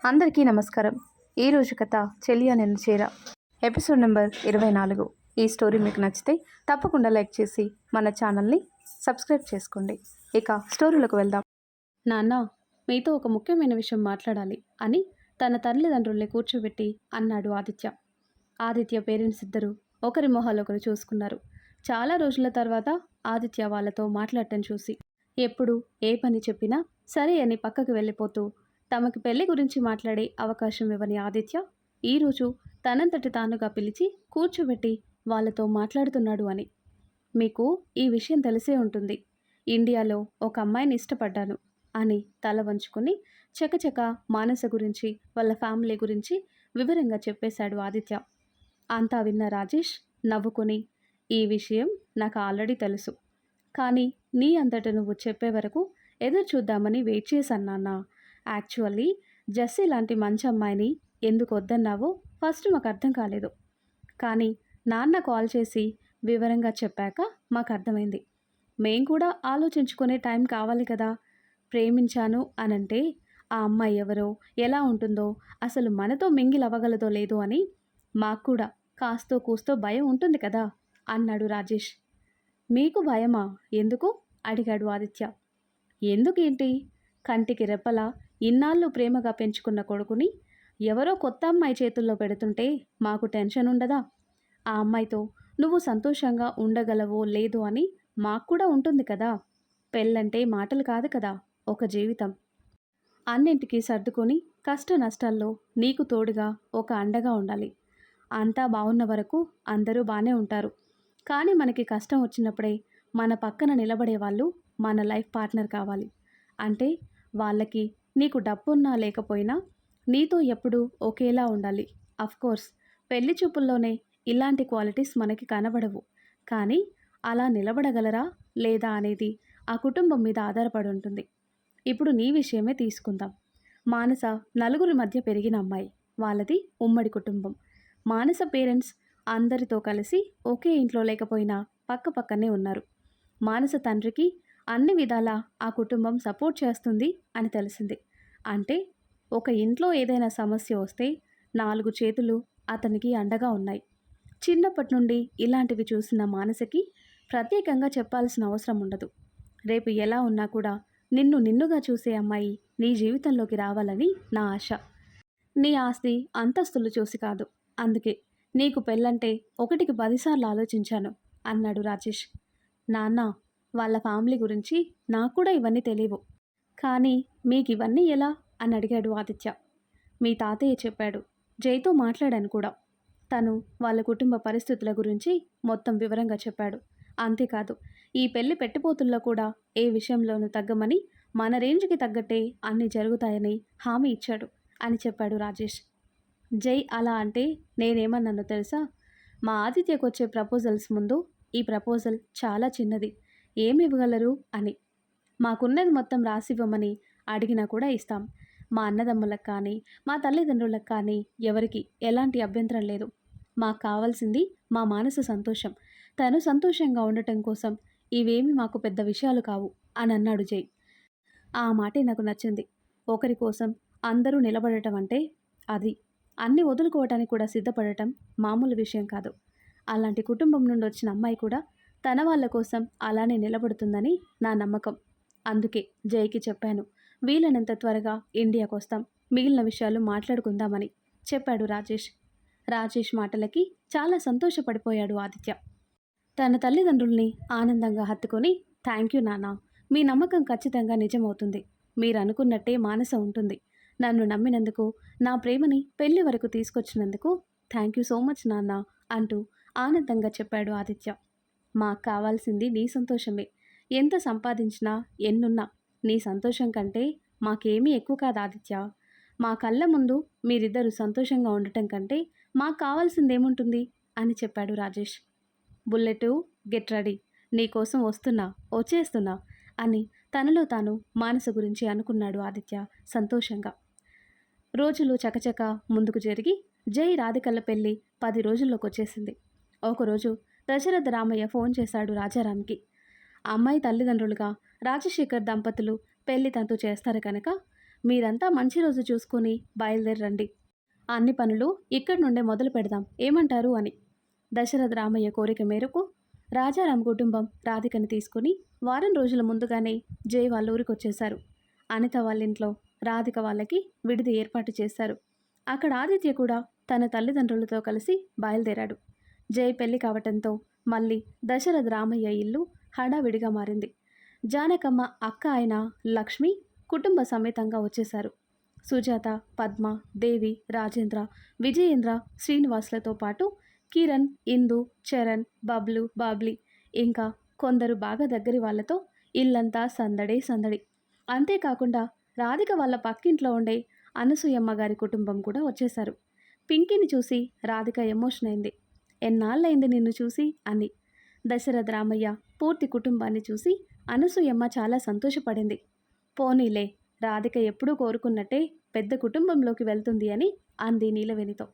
అందరికీ నమస్కారం. ఈరోజు కథ చెలియా నిన్ను చేర ఎపిసోడ్ నెంబర్ 24. ఈ స్టోరీ మీకు నచ్చితే తప్పకుండా లైక్ చేసి మన ఛానల్ని సబ్స్క్రైబ్ చేసుకోండి. ఇక స్టోరీలోకి వెళ్దాం. నాన్న, మీతో ఒక ముఖ్యమైన విషయం మాట్లాడాలి అని తన తల్లిదండ్రుల్ని కూర్చోబెట్టి అన్నాడు ఆదిత్య. ఆదిత్య పేరెంట్స్ ఇద్దరు ఒకరి మొహాలు ఒకరు చూసుకున్నారు. చాలా రోజుల తర్వాత ఆదిత్య వాళ్ళతో మాట్లాడటం చూసి ఎప్పుడు ఏ పని చెప్పినా సరే అని పక్కకు వెళ్ళిపోతూ తమకి పెళ్లి గురించి మాట్లాడే అవకాశం ఇవ్వని ఆదిత్య ఈరోజు తనంతటి తానుగా పిలిచి కూర్చోబెట్టి వాళ్ళతో మాట్లాడుతున్నాడు అని. మీకు ఈ విషయం తెలిసే ఉంటుంది. ఇండియాలో ఒక అమ్మాయిని ఇష్టపడ్డాను అని తల వంచుకొని చకచక మానస గురించి వాళ్ళ ఫ్యామిలీ గురించి వివరంగా చెప్పేశాడు ఆదిత్య. అంతా విన్న రాజేష్ నవ్వుకొని, ఈ విషయం నాకు ఆల్రెడీ తెలుసు, కానీ నీ అంతట నువ్వు చెప్పే వరకు ఎదురు చూద్దామని వెయిట్ చేశాను నాన్న. యాక్చువల్లీ జెస్సీ లాంటి మంచి అమ్మాయిని ఎందుకు వద్దన్నావో ఫస్ట్ మాకు అర్థం కాలేదు, కానీ నాన్న కాల్ చేసి వివరంగా చెప్పాక మాకు అర్థమైంది. మేం కూడా ఆలోచించుకునే టైం కావాలి కదా. ప్రేమించాను అనంటే ఆ అమ్మాయి ఎవరో, ఎలా ఉంటుందో, అసలు మనతో మింగిల్ అవ్వగలదో లేదో అని మాకు కూడా కాస్తో కూస్తో భయం ఉంటుంది కదా అన్నాడు రాజేష్. మీకు భయమా? ఎందుకు అడిగాడు ఆదిత్య. ఎందుకేంటి, కంటికి రెప్పలా ఇన్నాళ్ళు ప్రేమగా పెంచుకున్న కొడుకుని ఎవరో కొత్త అమ్మాయి చేతుల్లో పెడుతుంటే మాకు టెన్షన్ ఉండదా? ఆ అమ్మాయితో నువ్వు సంతోషంగా ఉండగలవో లేదో అని మాకు కూడా ఉంటుంది కదా. పెళ్ళంటే మాటలు కాదు కదా, ఒక జీవితం. అన్నింటికీ సర్దుకొని కష్ట నష్టాల్లో నీకు తోడుగా ఒక అండగా ఉండాలి. అంతా బాగున్న వరకు అందరూ బాగానే ఉంటారు, కానీ మనకి కష్టం వచ్చినప్పుడే మన పక్కన నిలబడే వాళ్ళు మన లైఫ్ పార్ట్నర్ కావాలి. అంటే వాళ్ళకి నీకు డబ్బున్నా లేకపోయినా నీతో ఎప్పుడూ ఒకేలా ఉండాలి. అఫ్కోర్స్ పెళ్లి చూపుల్లోనే ఇలాంటి క్వాలిటీస్ మనకి కనబడవు, కానీ అలా నిలబడగలరా లేదా అనేది ఆ కుటుంబం మీద ఆధారపడి ఉంటుంది. ఇప్పుడు నీ విషయమే తీసుకుందాం. మానస నలుగురి మధ్య పెరిగిన అమ్మాయి. వాళ్ళది ఉమ్మడి కుటుంబం. మానస పేరెంట్స్ అందరితో కలిసి ఒకే ఇంట్లో లేకపోయినా పక్క పక్కనే ఉన్నారు. మానస తండ్రికి అన్ని విధాలా ఆ కుటుంబం సపోర్ట్ చేస్తుంది అని తెలిసింది. అంటే ఒక ఇంట్లో ఏదైనా సమస్య వస్తే 4 చేతులు అతనికి అండగా ఉన్నాయి. చిన్నప్పటి నుండి ఇలాంటివి చూసిన మానసకి ప్రత్యేకంగా చెప్పాల్సిన అవసరం ఉండదు. రేపు ఎలా ఉన్నా కూడా నిన్ను నిన్నుగా చూసే అమ్మాయి నీ జీవితంలోకి రావాలని నా ఆశ. నీ ఆస్తి అంతస్తులు చూసి కాదు. అందుకే నీకు పెళ్ళంటే 1కి 10 సార్లు ఆలోచించాను అన్నాడు రాజేష్. నాన్న, వాళ్ళ ఫ్యామిలీ గురించి నాకు కూడా ఇవన్నీ తెలియవు, కానీ మీకు ఇవన్నీ ఎలా అని అడిగాడు ఆదిత్య. మీ తాతయ్య చెప్పాడు, జైతో మాట్లాడాను కూడా. తను వాళ్ళ కుటుంబ పరిస్థితుల గురించి మొత్తం వివరంగా చెప్పాడు. అంతేకాదు, ఈ పెళ్లి పెట్టిపోతుల్లో కూడా ఏ విషయంలోనూ తగ్గమని, మన రేంజ్కి తగ్గట్టే అన్నీ జరుగుతాయని హామీ ఇచ్చాడు అని చెప్పాడు రాజేష్. జై అలా అంటే నేనేమన్నానో తెలుసా? మా ఆదిత్యకు వచ్చే ప్రపోజల్స్ ముందు ఈ ప్రపోజల్ చాలా చిన్నది, ఏమి ఇవ్వగలరు అని. మాకున్నది మొత్తం రాసివ్వమని అడిగినా కూడా ఇస్తాం. మా అన్నదమ్ములకు కానీ మా తల్లిదండ్రులకు కానీ ఎవరికి ఎలాంటి అభ్యంతరం లేదు. మాకు కావాల్సింది మా మానస సంతోషం. తను సంతోషంగా ఉండటం కోసం ఇవేమి మాకు పెద్ద విషయాలు కావు అని అన్నాడు జై. ఆ మాటే నాకు నచ్చింది. ఒకరి కోసం అందరూ నిలబడటం అంటే అది. అన్నీ వదులుకోవటానికి కూడా సిద్ధపడటం మామూలు విషయం కాదు. అలాంటి కుటుంబం నుండి వచ్చిన అమ్మాయి కూడా తన వాళ్ళ కోసం అలానే నిలబడుతుందని నా నమ్మకం. అందుకే జైకి చెప్పాను, వీలైనంత త్వరగా ఇండియాకు వస్తాం, మిగిలిన విషయాలు మాట్లాడుకుందామని చెప్పాడు రాజేష్. రాజేష్ మాటలకి చాలా సంతోషపడిపోయాడు ఆదిత్య. తన తల్లిదండ్రుల్ని ఆనందంగా హత్తుకొని, థ్యాంక్ యూ నాన్న, మీ నమ్మకం ఖచ్చితంగా నిజమవుతుంది. మీరు అనుకున్నట్టే మానస ఉంటుంది. నన్ను నమ్మినందుకు, నా ప్రేమని పెళ్లి వరకు తీసుకొచ్చినందుకు థ్యాంక్ యూ సో మచ్ నాన్న అంటూ ఆనందంగా చెప్పాడు ఆదిత్య. మాకు కావాల్సింది నీ సంతోషమే. ఎంత సంపాదించినా ఎన్నున్నా నీ సంతోషం కంటే మాకేమీ ఎక్కువ కాదు ఆదిత్య. మా కళ్ళ ముందు మీరిద్దరూ సంతోషంగా ఉండటం కంటే మాకు కావాల్సిందేముంటుంది అని చెప్పాడు రాజేష్. బుల్లెటు, గెట్ రెడీ, నీకోసం వచ్చేస్తున్నా అని తనలో తాను మానస గురించి అనుకున్నాడు ఆదిత్య సంతోషంగా. రోజులు చకచక ముందుకు జరిగి జై రాధికల పెళ్ళి 10 రోజుల్లోకి వచ్చేసింది. ఒకరోజు దశరథ రామయ్య ఫోన్ చేశాడు రాజారాంకి. అమ్మాయి తల్లిదండ్రులుగా రాజశేఖర్ దంపతులు పెళ్లి తంతు చేస్తారు కనుక మీరంతా మంచి రోజు చూసుకుని బయలుదేరండి. అన్ని పనులు ఇక్కడి నుండే మొదలు పెడదాం ఏమంటారు అని. దశరథ రామయ్య కోరిక మేరకు రాజారాం కుటుంబం రాధికని తీసుకుని వారం రోజుల ముందుగానే జై వాళ్ళ ఊరికొచ్చేశారు. అనిత వాళ్ళింట్లో రాధిక వాళ్ళకి విడిది ఏర్పాటు చేశారు. అక్కడ ఆదిత్య కూడా తన తల్లిదండ్రులతో కలిసి బయలుదేరాడు. జై పెళ్లి కావటంతో మళ్ళీ దశరథ రామయ్య ఇల్లు హడావిడిగా మారింది. జానకమ్మ అక్క అయిన లక్ష్మి కుటుంబ సమేతంగా వచ్చేశారు. సుజాత, పద్మ, దేవి, రాజేంద్ర, విజయేంద్ర, శ్రీనివాసులతో పాటు కిరణ్, ఇందు, చరణ్, బబ్లు, బాబ్లీ ఇంకా కొందరు బాగా దగ్గరి వాళ్ళతో ఇల్లంతా సందడే సందడి. అంతేకాకుండా రాధిక వాళ్ళ పక్కింట్లో ఉండే అనసూయమ్మ గారి కుటుంబం కూడా వచ్చేశారు. పింకీని చూసి రాధిక ఎమోషన్ అయింది. ఎన్నాళ్ళైంది నిన్ను చూసి అని. దశరథ రామయ్య పూర్తి కుటుంబాన్ని చూసి అనసూయమ్మ చాలా సంతోషపడింది. పోనీలే, రాధిక ఎప్పుడూ కోరుకున్నట్టే పెద్ద కుటుంబంలోకి వెళ్తుంది అని అంది నీలవేణితో.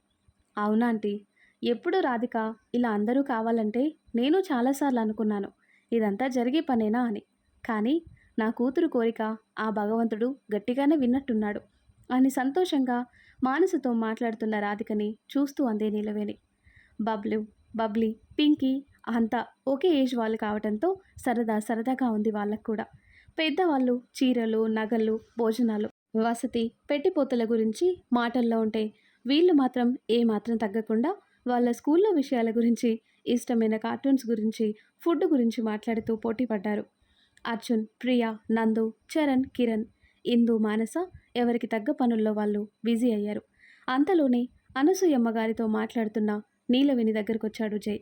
అవునాంటీ, ఎప్పుడు రాధిక ఇలా అందరూ కావాలంటే నేను చాలాసార్లు అనుకున్నాను ఇదంతా జరిగే పనేనా అని. కానీ నా కూతురు కోరిక ఆ భగవంతుడు గట్టిగానే విన్నట్టున్నాడు అని సంతోషంగా మానసుతో మాట్లాడుతున్న రాధికని చూస్తూ అందే నీలవేణి. బబ్లు, బబ్లీ, పింకీ అంతా ఒకే ఏజ్ వాళ్ళు కావడంతో సరదాగా ఉంది వాళ్ళకు కూడా. పెద్దవాళ్ళు చీరలు, నగలు, భోజనాలు, వసతి, పెట్టిపోతల గురించి మాటల్లో ఉంటే వీళ్ళు మాత్రం ఏమాత్రం తగ్గకుండా వాళ్ళ స్కూల్లో విషయాల గురించి, ఇష్టమైన కార్టూన్స్ గురించి, ఫుడ్ గురించి మాట్లాడుతూ పోటీ పడ్డారు. అర్జున్, ప్రియా, నందు, చరణ్, కిరణ్, ఇందు, మానస ఎవరికి తగ్గ పనుల్లో వాళ్ళు బిజీ అయ్యారు. అంతలోనే అనసూయమ్మ గారితో మాట్లాడుతున్న నీలవేణి దగ్గరకొచ్చాడు జై.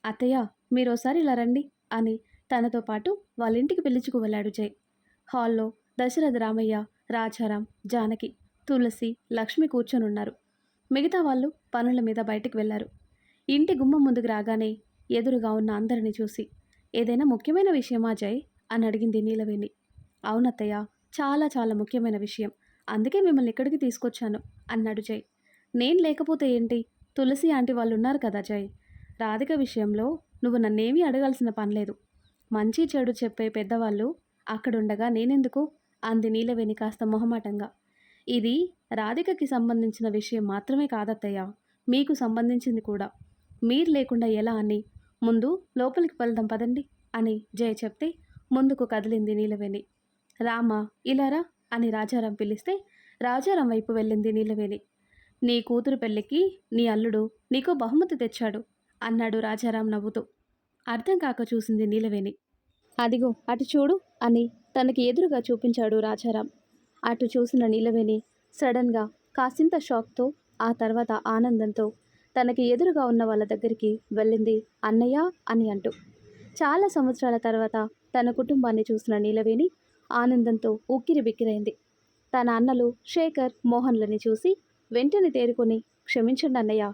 అత్తయ్య, మీరోసారి ఇలా రండి అని తనతో పాటు వాళ్ళ ఇంటికి పిలుచుకు వెళ్ళాడు జై. హాల్లో దశరథ రామయ్య, రాజారాం, జానకి, తులసి, లక్ష్మి కూర్చొనున్నారు. మిగతా వాళ్ళు పనుల మీద బయటికి వెళ్లారు. ఇంటి గుమ్మం ముందుకు రాగానే ఎదురుగా ఉన్న అందరిని చూసి, ఏదైనా ముఖ్యమైన విషయమా జై అని అడిగింది నీలవేణి. అవునత్తయ్య, చాలా ముఖ్యమైన విషయం, అందుకే మిమ్మల్ని ఇక్కడికి తీసుకొచ్చాను అన్నాడు జై. నేను లేకపోతే ఏంటి, తులసి ఆంటీ వాళ్ళు ఉన్నారు కదా జై. రాధిక విషయంలో నువ్వు నన్నేమీ అడగాల్సిన పనిలేదు. మంచి చెడు చెప్పే పెద్దవాళ్ళు అక్కడుండగా నేనెందుకు అంది నీలవేణి కాస్త మొహమాటంగా. ఇది రాధికకి సంబంధించిన విషయం మాత్రమే కాదత్తయ్య, మీకు సంబంధించింది కూడా. మీరు లేకుండా ఎలా అని. ముందు లోపలికి వెళ్దాం పదండి అని జయ చెప్తే ముందుకు కదిలింది నీలవేణి. రామా, ఇలారా అని రాజారాం పిలిస్తే రాజారాం వైపు వెళ్ళింది నీలవేణి. నీ కూతురు పెళ్ళికి నీ అల్లుడు నీకో బహుమతి తెచ్చాడు అన్నాడు రాజారాం నవ్వుతూ. అర్థం కాక చూసింది నీలవేణి. అదిగో అటు చూడు అని తనకి ఎదురుగా చూపించాడు రాజారాం. అటు చూసిన నీలవేణి సడన్గా కాసింత షాక్తో, ఆ తర్వాత ఆనందంతో తనకి ఎదురుగా ఉన్న వాళ్ళ దగ్గరికి వెళ్ళింది. అన్నయ్య అని అంటూ. చాలా సంవత్సరాల తర్వాత తన కుటుంబాన్ని చూసిన నీలవేణి ఆనందంతో ఉక్కిరి బిక్కిరైంది. తన అన్నలు శేఖర్, మోహన్లని చూసి వెంటనే తేరుకొని, క్షమించండి అన్నయ్య,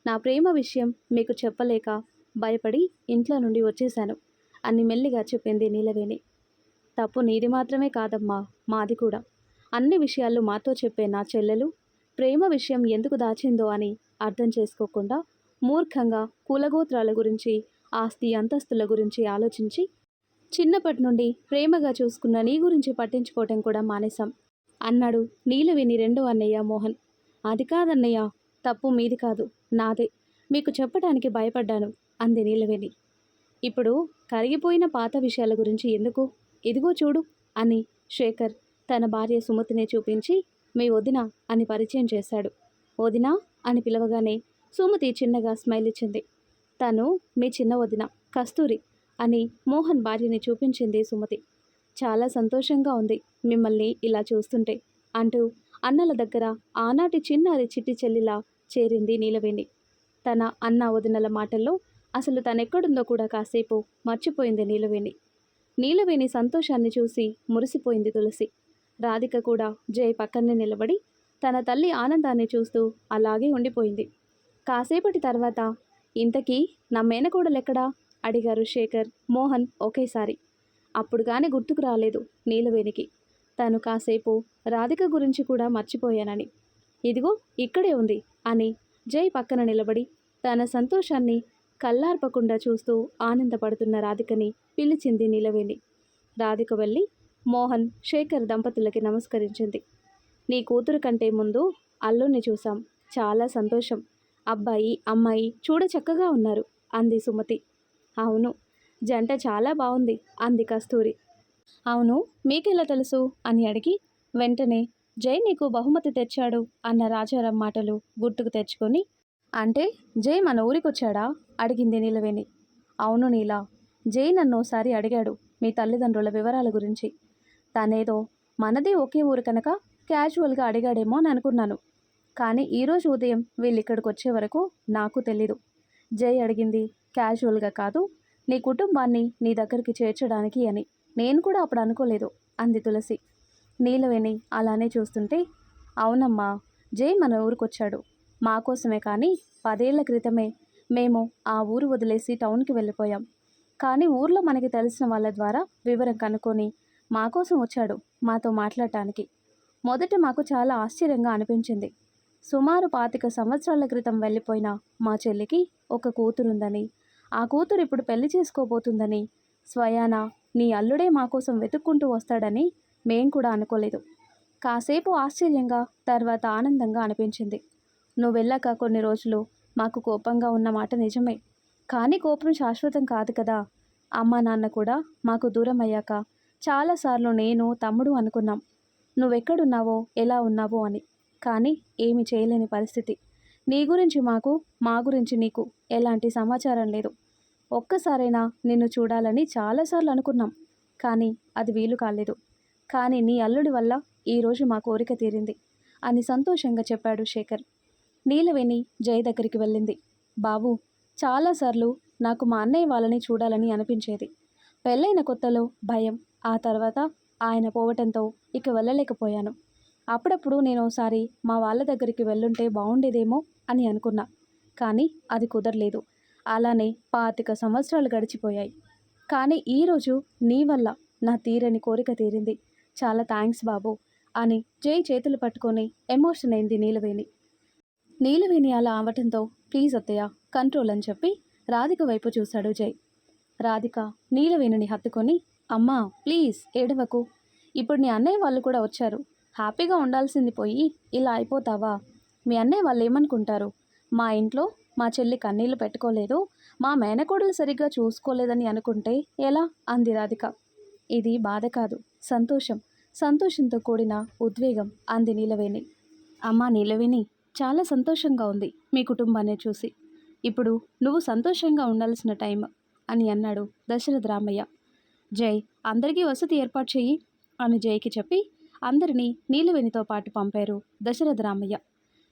నా ప్రేమ విషయం మీకు చెప్పలేక భయపడి ఇంట్లో నుండి వచ్చేశాను అని మెల్లిగా చెప్పింది నీలవేణి. తప్పు నీది మాత్రమే కాదమ్మా, మాది కూడా. అన్ని విషయాలు మాతో చెప్పే నా చెల్లెలు ప్రేమ విషయం ఎందుకు దాచిందో అని అర్థం చేసుకోకుండా మూర్ఖంగా కులగోత్రాల గురించి, ఆస్తి అంతస్తుల గురించి ఆలోచించి చిన్నప్పటి నుండి ప్రేమగా చూసుకున్న నీ గురించి పట్టించుకోవటం కూడా మానేశాం అన్నాడు నీలవేణి రెండో అన్నయ్య మోహన్. అది కాదన్నయ్య, తప్పు మీది కాదు, నాదే. మీకు చెప్పడానికి భయపడ్డాను అంది నీలవేణి. ఇప్పుడు కరిగిపోయిన పాత విషయాల గురించి ఎందుకు, ఇదిగో చూడు అని శేఖర్ తన భార్య సుమతిని చూపించి మీ వదిన అని పరిచయం చేశాడు. వదిన అని పిలవగానే సుమతి చిన్నగా స్మైల్ ఇచ్చింది. తను మీ చిన్న వదిన కస్తూరి అని మోహన్ భార్యని చూపించింది సుమతి. చాలా సంతోషంగా ఉంది మిమ్మల్ని ఇలా చూస్తుంటే అంటూ అన్నల దగ్గర ఆనాటి చిన్నారి చిట్టి చెల్లిలా చేరింది నీలవేణి. తన అన్న వదినల మాటల్లో అసలు తనెక్కడుందో కూడా కాసేపు మర్చిపోయింది నీలవేణి. నీలవేణి సంతోషాన్ని చూసి మురిసిపోయింది తులసి. రాధిక కూడా జై పక్కనే నిలబడి తన తల్లి ఆనందాన్ని చూస్తూ అలాగే ఉండిపోయింది. కాసేపటి తర్వాత ఇంతకీ నా మేనకోడలెక్కడా అడిగారు శేఖర్, మోహన్ ఒకేసారి. అప్పుడు కానీ గుర్తుకు రాలేదు నీలవేణికి, తను కాసేపు రాధిక గురించి కూడా మర్చిపోయానని. ఇదిగో ఇక్కడే ఉంది అని జై పక్కన నిలబడి తన సంతోషాన్ని కళ్ళార్పకుండా చూస్తూ ఆనందపడుతున్న రాధికని పిలిచింది నీలవేణి. రాధిక వెళ్ళి మోహన్, శేఖర్ దంపతులకి నమస్కరించింది. నీ కూతురు కంటే ముందు అల్లుణ్ణి చూసాం. చాలా సంతోషం. అబ్బాయి అమ్మాయి చూడ చక్కగా ఉన్నారు అంది సుమతి. అవును, జంట చాలా బాగుంది అంది కస్తూరి. అవును, మీకెలా తెలుసు అని అడిగి వెంటనే జై నీకు బహుమతి తెచ్చాడు అన్న రాజారాం మాటలు గుర్తుకు తెచ్చుకొని, అంటే జై మన ఊరికొచ్చాడా అడిగింది నీలవేణి. అవును నీలా, జై నన్నోసారి అడిగాడు మీ తల్లిదండ్రుల వివరాల గురించి. తనేదో మనది ఒకే ఊరు కనుక క్యాజువల్గా అడిగాడేమో అని అనుకున్నాను. కానీ ఈరోజు ఉదయం వీళ్ళిక్కడికి వచ్చే వరకు నాకు తెలీదు. జై అడిగింది క్యాజువల్గా కాదు, నీ కుటుంబాన్ని నీ దగ్గరికి చేర్చడానికి అని. నేను కూడా అప్పుడు అనుకోలేదు అంది తులసి. నీలవేణి అలానే చూస్తుంటే, అవునమ్మా, జై మన ఊరికొచ్చాడు. మా కోసమే. కానీ 10 ఏళ్ల క్రితమే మేము ఆ ఊరు వదిలేసి టౌన్కి వెళ్ళిపోయాం. కానీ ఊర్లో మనకి తెలిసిన వాళ్ళ ద్వారా వివరం కనుక్కొని మా కోసం వచ్చాడు మాతో మాట్లాడటానికి. మొదట మాకు చాలా ఆశ్చర్యంగా అనిపించింది. సుమారు 25 సంవత్సరాల క్రితం వెళ్ళిపోయిన మా చెల్లికి ఒక కూతురుందని, ఆ కూతురు ఇప్పుడు పెళ్లి చేసుకోబోతుందని, స్వయానా నీ అల్లుడే మా కోసం వెతుక్కుంటూ వస్తాడని మేం కూడా అనుకోలేదు. కాసేపు ఆశ్చర్యంగా, తర్వాత ఆనందంగా అనిపించింది. నువ్వు వెళ్ళాక కొన్ని రోజులు మాకు కోపంగా ఉన్న మాట నిజమే. కానీ కోపం శాశ్వతం కాదు కదా. అమ్మా నాన్న కూడా మాకు దూరం అయ్యాక చాలాసార్లు నేను తమ్ముడు అనుకున్నాం నువ్వెక్కడున్నావో ఎలా ఉన్నావో అని. కానీ ఏమి చేయలేని పరిస్థితి. నీ గురించి మాకు, మా గురించి నీకు ఎలాంటి సమాచారం లేదు. ఒక్కసారైనా నిన్ను చూడాలని చాలాసార్లు అనుకున్నాం. కానీ అది వీలు కాలేదు. కానీ నీ అల్లుడి వల్ల ఈరోజు మా కోరిక తీరింది అని సంతోషంగా చెప్పాడు శేఖర్. నీలవేణి జై దగ్గరికి వెళ్ళింది. బాబు, చాలాసార్లు నాకు మా అన్నయ్య వాళ్ళని చూడాలని అనిపించేది. పెళ్ళైన కొత్తలో భయం, ఆ తర్వాత ఆయన పోవటంతో ఇక వెళ్ళలేకపోయాను. అప్పుడప్పుడు నేను ఒకసారి మా వాళ్ళ దగ్గరికి వెళ్ళుంటే బాగుండేదేమో అని అనుకున్నా. కానీ అది కుదరలేదు. అలానే 25 సంవత్సరాలు గడిచిపోయాయి. కానీ ఈరోజు నీ వల్ల నా తీరని కోరిక తీరింది. చాలా థ్యాంక్స్ బాబు అని జై చేతులు పట్టుకొని ఎమోషన్ అయింది నీలవేణి. నీలవేణి అలా అవటంతో ప్లీజ్ అత్తయ్య, కంట్రోల్ అని చెప్పి రాధిక వైపు చూశాడు జై. రాధిక నీలవేణిని హత్తుకొని, అమ్మా ప్లీజ్ ఏడవకు. ఇప్పుడు నీ అన్నయ్య వాళ్ళు కూడా వచ్చారు. హ్యాపీగా ఉండాల్సింది పోయి ఇలా అయిపోతావా? మీ అన్నయ్య వాళ్ళు ఏమనుకుంటారు? మా ఇంట్లో మా చెల్లి కన్నీళ్లు పెట్టుకోలేదు, మా మేనకోడలు సరిగ్గా చూసుకోలేదని అనుకుంటే ఎలా అంది రాధిక. ఇది బాధ కాదు, సంతోషం. సంతోషంతో కూడిన ఉద్వేగం అంది నీలవేణి. అమ్మా నీలవేణి, చాలా సంతోషంగా ఉంది మీ కుటుంబాన్ని చూసి. ఇప్పుడు నువ్వు సంతోషంగా ఉండాల్సిన టైం అని అన్నాడు దశరథ రామయ్య. జై, అందరికీ వసతి ఏర్పాటు చెయ్యి అని జైకి చెప్పి అందరినీ నీలవేణితో పాటు పంపారు దశరథ రామయ్య.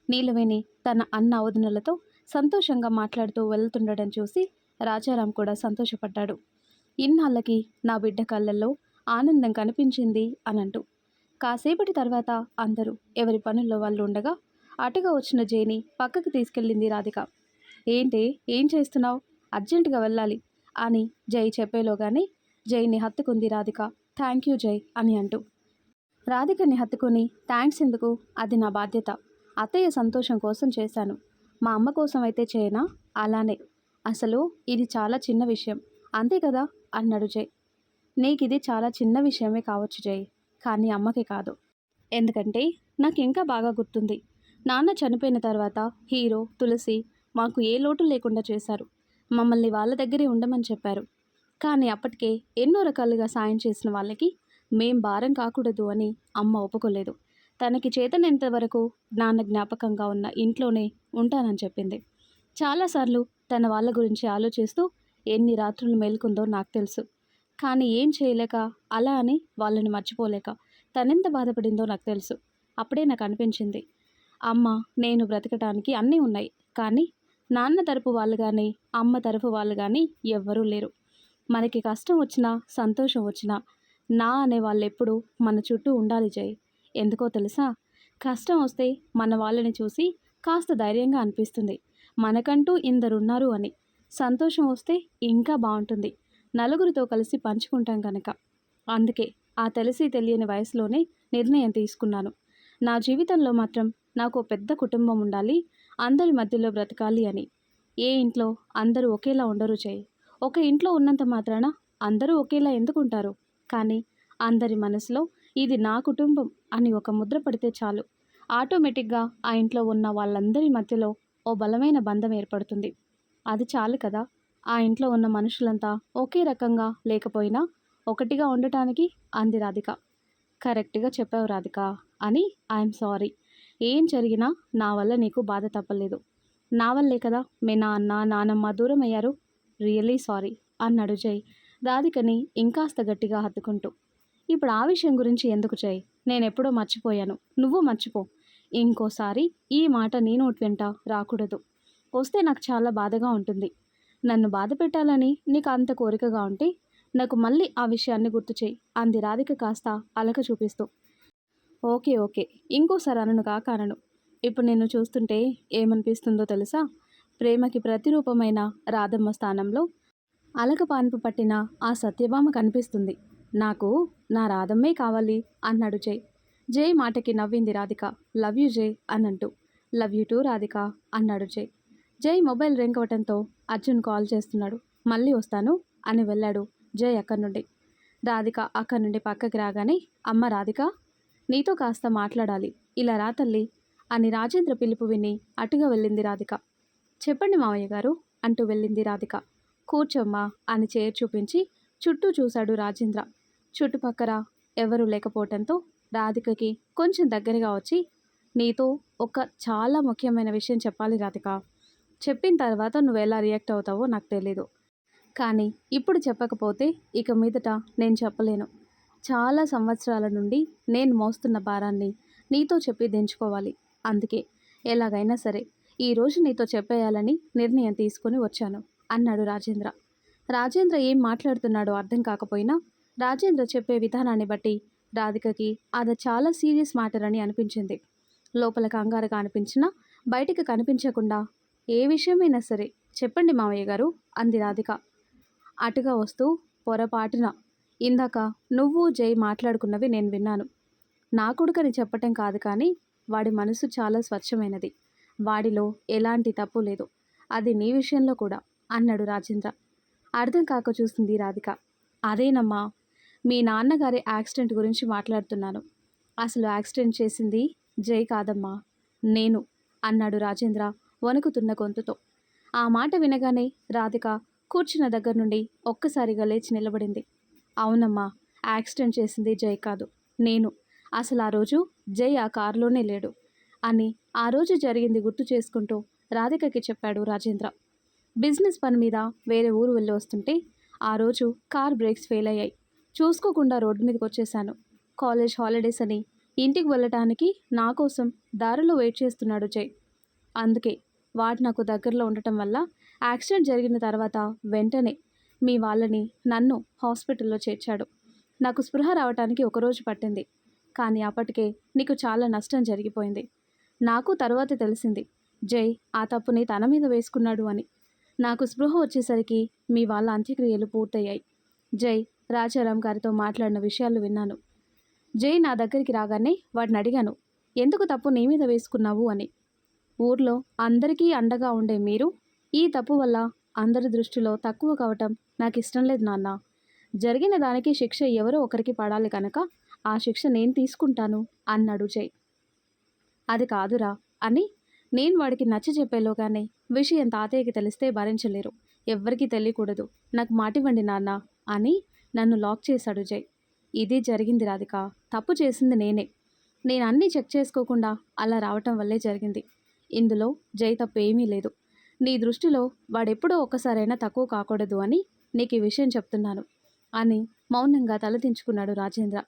నీలవేణి తన అన్న వదినలతో సంతోషంగా మాట్లాడుతూ వెళ్తుండడం చూసి రాజారాం కూడా సంతోషపడ్డాడు. ఇన్నాళ్ళకి నా బిడ్డ కళ్ళల్లో ఆనందం కనిపించింది అనంటూ. కాసేపటి తర్వాత అందరూ ఎవరి పనుల్లో వాళ్ళు ఉండగా అటుగా వచ్చిన జైని పక్కకి తీసుకెళ్ళింది రాధిక. ఏంటి, ఏం చేస్తున్నావు? అర్జెంటుగా వెళ్ళాలి అని జై చెప్పేలోగానే జైని హత్తుకుంది రాధిక. థ్యాంక్ యూ జై అని అంటూ. రాధికని హత్తుకొని థ్యాంక్స్ ఎందుకు, అది నా బాధ్యత. అత్తయ్య సంతోషం కోసం చేశాను. మా అమ్మ కోసం అయితే చేయనా? అలానే. అసలు ఇది చాలా చిన్న విషయం అంతే కదా అన్నాడు జై. నీకు ఇది చాలా చిన్న విషయమే కావచ్చు జై, కానీ అమ్మకి కాదు. ఎందుకంటే నాకు ఇంకా బాగా గుర్తుంది. నాన్న చనిపోయిన తర్వాత హీరో, తులసి మాకు ఏ లోటు లేకుండా చేశారు. మమ్మల్ని వాళ్ళ దగ్గరే ఉండమని చెప్పారు. కానీ అప్పటికే ఎన్నో రకాలుగా సాయం చేసిన వాళ్ళకి మేం భారం కాకూడదు అని అమ్మ ఒప్పుకోలేదు. తనకి చేతనంత వరకు నాన్న జ్ఞాపకంగా ఉన్న ఇంట్లోనే ఉంటానని చెప్పింది. చాలాసార్లు తన వాళ్ళ గురించి ఆలోచిస్తూ ఎన్ని రాత్రులు మేల్కొందో నాకు తెలుసు. కానీ ఏం చేయలేక, అలా అని వాళ్ళని మర్చిపోలేక తనెంత బాధపడిందో నాకు తెలుసు. అప్పుడే నాకు అనిపించింది, అమ్మ నేను బ్రతకటానికి అన్నీ ఉన్నాయి, కానీ నాన్న తరపు వాళ్ళు కానీ అమ్మ తరపు వాళ్ళు కానీ ఎవ్వరూ లేరు. మనకి కష్టం వచ్చినా సంతోషం వచ్చినా నా అనే వాళ్ళు ఎప్పుడూ మన చుట్టూ ఉండాలి జై. ఎందుకో తెలుసా? కష్టం వస్తే మన వాళ్ళని చూసి కాస్త ధైర్యంగా అనిపిస్తుంది, మనకంటూ ఇందరున్నారు అని. సంతోషం వస్తే ఇంకా బాగుంటుంది, నలుగురితో కలిసి పంచుకుంటాం కనుక. అందుకే ఆ తెలిసి తెలియని వయసులోనే నిర్ణయం తీసుకున్నాను. నా జీవితంలో మాత్రం నాకు పెద్ద కుటుంబం ఉండాలి, అందరి మధ్యలో బ్రతకాలి అని. ఏ ఇంట్లో అందరూ ఒకేలా ఉండరు జై. ఒక ఇంట్లో ఉన్నంత మాత్రాన అందరూ ఒకేలా ఎందుకుంటారు? కానీ అందరి మనసులో ఇది నా కుటుంబం అని ఒక ముద్ర పడితే చాలు, ఆటోమేటిక్గా ఆ ఇంట్లో ఉన్న వాళ్ళందరి మధ్యలో ఓ బలమైన బంధం ఏర్పడుతుంది. అది చాలు కదా ఆ ఇంట్లో ఉన్న మనుషులంతా ఒకే రకంగా లేకపోయినా ఒకటిగా ఉండటానికి, అంది రాధిక. కరెక్ట్గా చెప్పావు రాధిక అని. I'm sorry. ఏం జరిగినా నా వల్ల నీకు బాధ తప్పలేదు. నా వల్లే కదా మీ నాన్న నానమ్మ దూరం అయ్యారు. రియల్లీ సారీ అన్నాడు జై రాధికని ఇంకాస్త గట్టిగా హత్తుకుంటూ. ఇప్పుడు ఆ విషయం గురించి ఎందుకు జై? నేనెప్పుడో మర్చిపోయాను. నువ్వు మర్చిపో. ఇంకోసారి ఈ మాట నీ నోటి వెంట రాకూడదు. వస్తే నాకు చాలా బాధగా ఉంటుంది. నన్ను బాధ పెట్టాలని నీకు అంత కోరికగా ఉంటే నాకు మళ్ళీ ఆ విషయాన్ని గుర్తు చేయి, అంది రాధిక కాస్త అలక చూపిస్తూ. ఓకే ఓకే, ఇంకోసారి అనను కాకనను. ఇప్పుడు నిన్ను చూస్తుంటే ఏమనిపిస్తుందో తెలుసా? ప్రేమకి ప్రతిరూపమైన రాధమ్మ స్థానంలో అలక పాన్పు పట్టిన ఆ సత్యభామ కనిపిస్తుంది. నాకు నా రాధమ్మే కావాలి అన్నాడు జై. జై మాటకి నవ్వింది రాధిక. లవ్ యూ జై అనంటూ. లవ్ యూ టూ రాధిక అన్నాడు జై. జై మొబైల్ రింగ్ అవటంతో అర్జున్ కాల్ చేస్తున్నాడు. మళ్ళీ వస్తాను అని వెళ్ళాడు జై అక్కడి నుండి. రాధిక అక్కడి నుండి పక్కకి రాగానే, అమ్మ రాధిక, నీతో కాస్త మాట్లాడాలి, ఇలా రా తల్లి అని రాజేంద్ర పిలుపు విని అటుగా వెళ్ళింది రాధిక. చెప్పండి మావయ్య గారు అంటూ వెళ్ళింది రాధిక. కూర్చోమ్మా అని చైర్ చూపించి చుట్టూ చూశాడు రాజేంద్ర. చుట్టుపక్కల ఎవరూ లేకపోవటంతో రాధికకి కొంచెం దగ్గరగా వచ్చి, నీతో ఒక చాలా ముఖ్యమైన విషయం చెప్పాలి రాధిక. చెప్పిన తర్వాత నువ్వు ఎలా రియాక్ట్ అవుతావో నాకు తెలీదు, కానీ ఇప్పుడు చెప్పకపోతే ఇక మీదట నేను చెప్పలేను. చాలా సంవత్సరాల నుండి నేను మోస్తున్న భారాన్ని నీతో చెప్పి దించుకోవాలి. అందుకే ఎలాగైనా సరే ఈరోజు నీతో చెప్పేయాలని నిర్ణయం తీసుకుని వచ్చాను అన్నాడు రాజేంద్ర. రాజేంద్ర ఏం మాట్లాడుతున్నాడో అర్థం కాకపోయినా రాజేంద్ర చెప్పే విధానాన్ని బట్టి రాధికకి అది చాలా సీరియస్ మ్యాటర్ అని అనిపించింది. లోపల కంగారుగా అనిపించినా బయటికి కనిపించకుండా, ఏ విషయమైనా సరే చెప్పండి మావయ్య గారు అంది రాధిక అటుగా వస్తూ. పొరపాటున ఇందాక నువ్వు జై మాట్లాడుకున్నవి నేను విన్నాను. నా కొడుకని చెప్పటం కాదు, కానీ వాడి మనసు చాలా స్వచ్ఛమైనది. వాడిలో ఎలాంటి తప్పు లేదు. అది నీ విషయంలో కూడా అన్నాడు రాజేంద్ర. అర్థం కాక చూసింది రాధిక. అదేనమ్మా, మీ నాన్నగారి యాక్సిడెంట్ గురించి మాట్లాడుతున్నాను. అసలు యాక్సిడెంట్ చేసింది జై కాదమ్మా, నేను అన్నాడు రాజేంద్ర వణుకుతున్న గొంతుతో. ఆ మాట వినగానే రాధిక కూర్చున్న దగ్గర నుండి ఒక్కసారిగా లేచి నిలబడింది. అవునమ్మా, యాక్సిడెంట్ చేసింది జై కాదు, నేను. అసలు ఆ రోజు జై ఆ కారులోనే లేడు అని ఆ రోజు జరిగింది గుర్తు చేసుకుంటూ రాధికకి చెప్పాడు రాజేంద్ర. బిజినెస్ పని మీద వేరే ఊరు వెళ్ళి వస్తుంటే ఆ రోజు కార్ బ్రేక్స్ ఫెయిల్ అయ్యాయి. చూసుకోకుండా రోడ్డు మీదకి వచ్చేసాను. కాలేజ్ హాలిడేస్ అని ఇంటికి వెళ్ళటానికి నా కోసం దారిలో వెయిట్ చేస్తున్నాడు జై. అందుకే వాడు నాకు దగ్గరలో ఉండటం వల్ల యాక్సిడెంట్ జరిగిన తర్వాత వెంటనే మీ వాళ్ళని నన్ను హాస్పిటల్లో చేర్చాడు. నాకు స్పృహ రావటానికి ఒకరోజు పట్టింది, కానీ అప్పటికే నీకు చాలా నష్టం జరిగిపోయింది. నాకు తర్వాత తెలిసింది జై ఆ తప్పుని తన మీద వేసుకున్నాడు అని. నాకు స్పృహ వచ్చేసరికి మీ వాళ్ళ అంత్యక్రియలు పూర్తయ్యాయి. జై రాజారాం గారితో మాట్లాడిన విషయాలు విన్నాను. జై నా దగ్గరికి రాగానే వాడిని అడిగాను, ఎందుకు తప్పు నీ మీద వేసుకున్నావు అని. ఊర్లో అందరికీ అండగా ఉండే మీరు ఈ తప్పు వల్ల అందరి దృష్టిలో తక్కువ కావటం నాకు ఇష్టం లేదు నాన్న. జరిగిన దానికి శిక్ష ఎవరో ఒకరికి పడాలి కనుక ఆ శిక్ష నేను తీసుకుంటాను అన్నాడు జై. అది కాదురా అని నేను వాడికి నచ్చ చెప్పేలోగానే విషయం తాతయ్యకి తెలిస్తే భరించలేరు. ఎవ్వరికీ తెలియకూడదు. నాకు మాటివ్వండి నాన్న అని నన్ను లాక్ చేశాడు జై. ఇది జరిగింది రాధిక. తప్పు చేసింది నేనే. నేను అన్నీ చెక్ చేసుకోకుండా అలా రావటం వల్లే జరిగింది. ఇందులో జై తప్పు ఏమీ లేదు. నీ దృష్టిలో వాడెప్పుడో ఒక్కసారైనా తక్కువ కాకూడదు అని నీకు ఈ విషయం చెప్తున్నాను అని మౌనంగా తలదించుకున్నాడు రాజేంద్ర.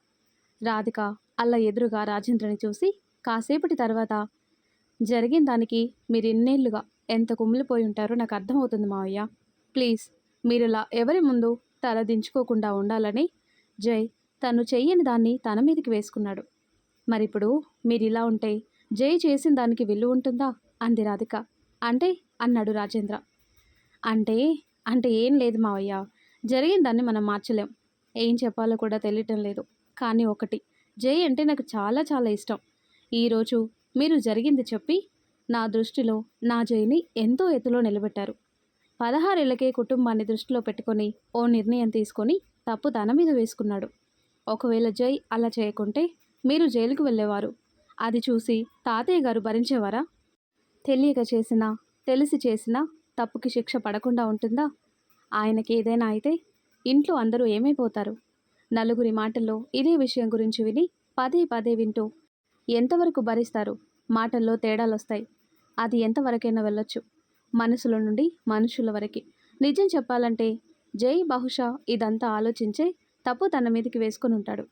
రాధిక అలా ఎదురుగా రాజేంద్రని చూసి కాసేపటి తర్వాత, జరిగిన దానికి మీరు ఇన్నేళ్లుగా ఎంత కుమిలిపోయి ఉంటారో నాకు అర్థమవుతుంది మావయ్య. ప్లీజ్ మీరులా ఎవరి ముందు తల దించుకోకుండా ఉండాలని జై తను చెయ్యని దాన్ని తన మీదకి వేసుకున్నాడు. మరిప్పుడు మీరు ఇలా ఉంటే జై చేసిన దానికి విలువ ఉంటుందా అంది రాధిక. అంటే అన్నాడు రాజేంద్ర. అంటే అంటే ఏం లేదు మావయ్య, జరిగిన దాన్ని మనం మార్చలేం. ఏం చెప్పాలో కూడా తెలియటం లేదు. కానీ ఒకటి, జై అంటే నాకు చాలా చాలా ఇష్టం. ఈరోజు మీరు జరిగింది చెప్పి నా దృష్టిలో నా జైని ఎంతో ఎత్తులో నిలబెట్టారు. 16 ఏళ్లకే కుటుంబాన్ని దృష్టిలో పెట్టుకొని ఓ నిర్ణయం తీసుకొని తప్పు తన మీద వేసుకున్నాడు. ఒకవేళ జై అలా చేయకుంటే మీరు జైలుకు వెళ్ళేవారు. అది చూసి తాతయ్య గారు భరించేవారా? తెలియక చేసినా తెలిసి చేసినా తప్పుకి శిక్ష పడకుండా ఉంటుందా? ఆయనకి ఏదైనా అయితే ఇంట్లో అందరూ ఏమైపోతారు? నలుగురి మాటల్లో ఇదే విషయం గురించి విని పదే పదే వింటూ ఎంతవరకు భరిస్తారు? మాటల్లో తేడాలొస్తాయి. అది ఎంతవరకైనా వెళ్ళొచ్చు, మనసుల నుండి మనుషుల వరకు. నిజం చెప్పాలంటే జై బహుశా ఇదంతా ఆలోచించే తప్పు తన మీదకి వేసుకొని ఉంటాడు.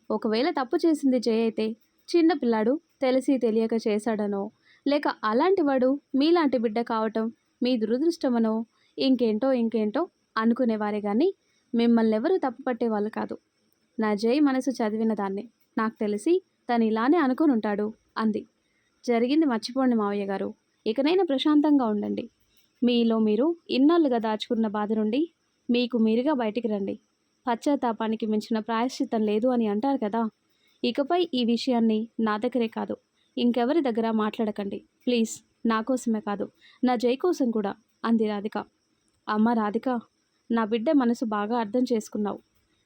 ఒకవేళ తప్పు చేసింది జై అయితే చిన్న పిల్లాడు తెలిసి తెలియక చేశాడనో, లేక అలాంటి వాడు మీలాంటి బిడ్డ కావటం మీ దురదృష్టమనో, ఇంకేంటో అనుకునేవారే కానీ మిమ్మల్ని ఎవరూ తప్పు పట్టేవాళ్ళు కాదు. నా జై మనసు చదివిన దాన్ని. నాకు తెలిసి తను ఇలానే అనుకుని ఉంటాడు అంది. జరిగింది మర్చిపోండి మావయ్య గారు. ఇకనైనా ప్రశాంతంగా ఉండండి. మీలో మీరు ఇన్నాళ్ళుగా దాచుకున్న బాధ నుండి మీకు మీరుగా బయటికి రండి. పశ్చాత్తాపానికి మించిన ప్రాయశ్చిత్తం లేదు అని అంటారు కదా. ఇకపై ఈ విషయాన్ని నా దగ్గరే కాదు, ఇంకెవరి దగ్గర మాట్లాడకండి ప్లీజ్. నా కోసమే కాదు, నా జై కోసం కూడా అంది రాధిక. అమ్మ రాధిక, నా బిడ్డ మనసు బాగా అర్థం చేసుకున్నావు.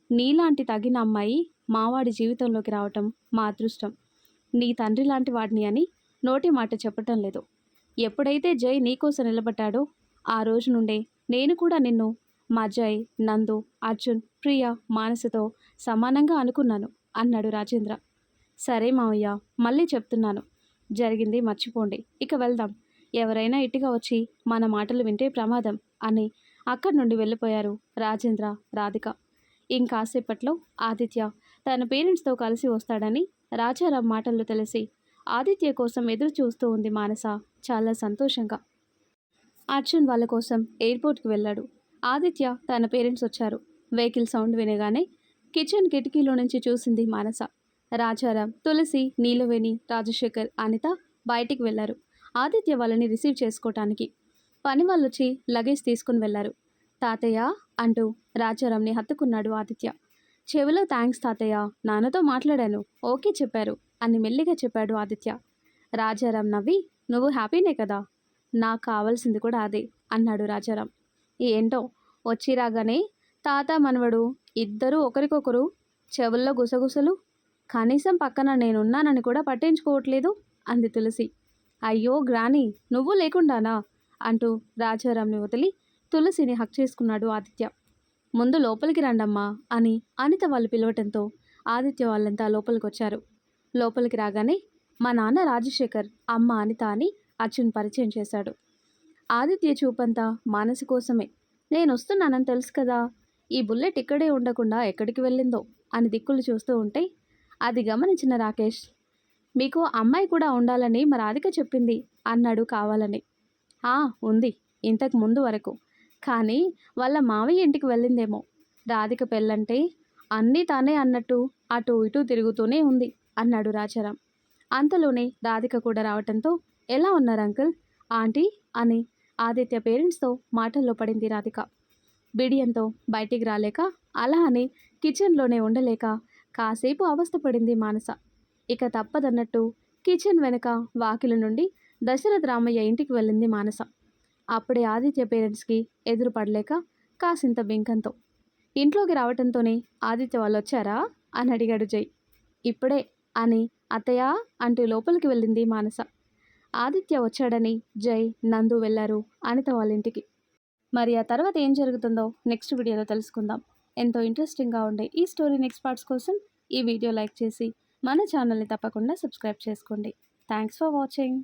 నీలాంటి తగిన అమ్మాయి మావాడి జీవితంలోకి రావటం మా అదృష్టం. నీ తండ్రి లాంటి వాడిని అని నోటి మాట చెప్పటం లేదు. ఎప్పుడైతే జై నీకోసం నిలబడ్డాడో ఆ రోజు నుండే నేను కూడా నిన్ను మా జై, నందు, అర్జున్, ప్రియ, మానసతో సమానంగా అనుకున్నాను అన్నాడు రాజేంద్ర. సరే మావయ్య, మళ్ళీ చెప్తున్నాను, జరిగింది మర్చిపోండి, ఇక వెళ్దాం. ఎవరైనా ఇటుగా వచ్చి మన మాటలు వింటే ప్రమాదం అని అక్కడి నుండి వెళ్ళిపోయారు రాజేంద్ర, రాధిక. ఇంకాసేపట్లో ఆదిత్య తన పేరెంట్స్తో కలిసి వస్తాడని రాజారాం మాటల్లో తెలిసి ఆదిత్య కోసం ఎదురు చూస్తూ ఉంది మానస చాలా సంతోషంగా. అర్జున్ వాళ్ళ కోసం ఎయిర్పోర్ట్కి వెళ్ళాడు. ఆదిత్య తన పేరెంట్స్ వచ్చారు. వెహికల్ సౌండ్ వినగానే కిచెన్ కిటికీలో నుంచి చూసింది మానస. రాజారాం, తులసి, నీలవేణి, రాజశేఖర్, అనిత బయటికి వెళ్లారు ఆదిత్య వాళ్ళని రిసీవ్ చేసుకోవటానికి. పని వాళ్ళొచ్చి లగేజ్ తీసుకుని వెళ్లారు. తాతయ్య అంటూ రాజారాంని హత్తుకున్నాడు ఆదిత్య. చెవిలో థ్యాంక్స్ తాతయ్య, నాన్నతో మాట్లాడాను, ఓకే చెప్పారు అని మెల్లిగా చెప్పాడు ఆదిత్య. రాజారాం నవ్వి, నువ్వు హ్యాపీనే కదా, నాకు కావాల్సింది కూడా అదే అన్నాడు రాజారాం. ఏంటో వచ్చి రాగానే తాత మనవడు ఇద్దరూ ఒకరికొకరు చెవుల్లో గుసగుసలు. కనీసం పక్కన నేనున్నానని కూడా పట్టించుకోవట్లేదు అంది తులసి. అయ్యో గ్రాని, నువ్వు లేకుండానా అంటూ రాజారాంని వదిలి తులసిని హక్ చేసుకున్నాడు ఆదిత్య. ముందు లోపలికి రండమ్మా అని అనిత వాళ్ళు పిలవటంతో ఆదిత్య వాళ్ళంతా లోపలికొచ్చారు. లోపలికి రాగానే మా నాన్న రాజశేఖర్, అమ్మ అనిత అని అర్జున్ పరిచయం చేశాడు. ఆదిత్య చూపంతా మానసి కోసమే. నేను వస్తున్నానని తెలుసు కదా, ఈ బుల్లెట్ ఇక్కడే ఉండకుండా ఎక్కడికి వెళ్ళిందో అని దిక్కులు చూస్తూ ఉంటే అది గమనించిన రాకేష్, మీకు అమ్మాయి కూడా ఉండాలని మా రాధిక చెప్పింది అన్నాడు కావాలని. ఉంది, ఇంతకు ముందు వరకు. కానీ వాళ్ళ మావయ్య ఇంటికి వెళ్ళిందేమో. రాధిక పెళ్ళంటే అన్నీ తానే అన్నట్టు అటు ఇటు తిరుగుతూనే ఉంది అన్నాడు రాజారాం. అంతలోనే రాధిక కూడా రావటంతో ఎలా ఉన్నారు అంకుల్, ఆంటీ అని ఆదిత్య పేరెంట్స్తో మాటల్లో పడింది రాధిక. బిడియంతో బయటికి రాలేక అలా అని కిచెన్లోనే ఉండలేక కాసేపు అవస్థపడింది మానస. ఇక తప్పదన్నట్టు కిచెన్ వెనక వాకిలి నుండి దశరథ రామయ్య ఇంటికి వెళ్ళింది మానస. అప్పుడే ఆదిత్య పేరెంట్స్కి ఎదురు పడలేక కాసింత బింకంతో ఇంట్లోకి రావటంతోనే ఆదిత్య వాళ్ళు వచ్చారా అని అడిగాడు జై. ఇప్పుడే అని అత్తయ్య అంటూ లోపలికి వెళ్ళింది మానస. ఆదిత్య వచ్చాడని జై, నందు వెళ్ళారు అనిత వాళ్ళ ఇంటికి. మరి ఆ తర్వాత ఏం జరుగుతుందో నెక్స్ట్ వీడియోలో తెలుసుకుందాం. ఎంతో ఇంట్రెస్టింగ్గా ఉండే ఈ స్టోరీ నెక్స్ట్ పార్ట్స్ కోసం ఈ వీడియో లైక్ చేసి మన ఛానల్ని తప్పకుండా సబ్స్క్రైబ్ చేసుకోండి. Thanks for watching.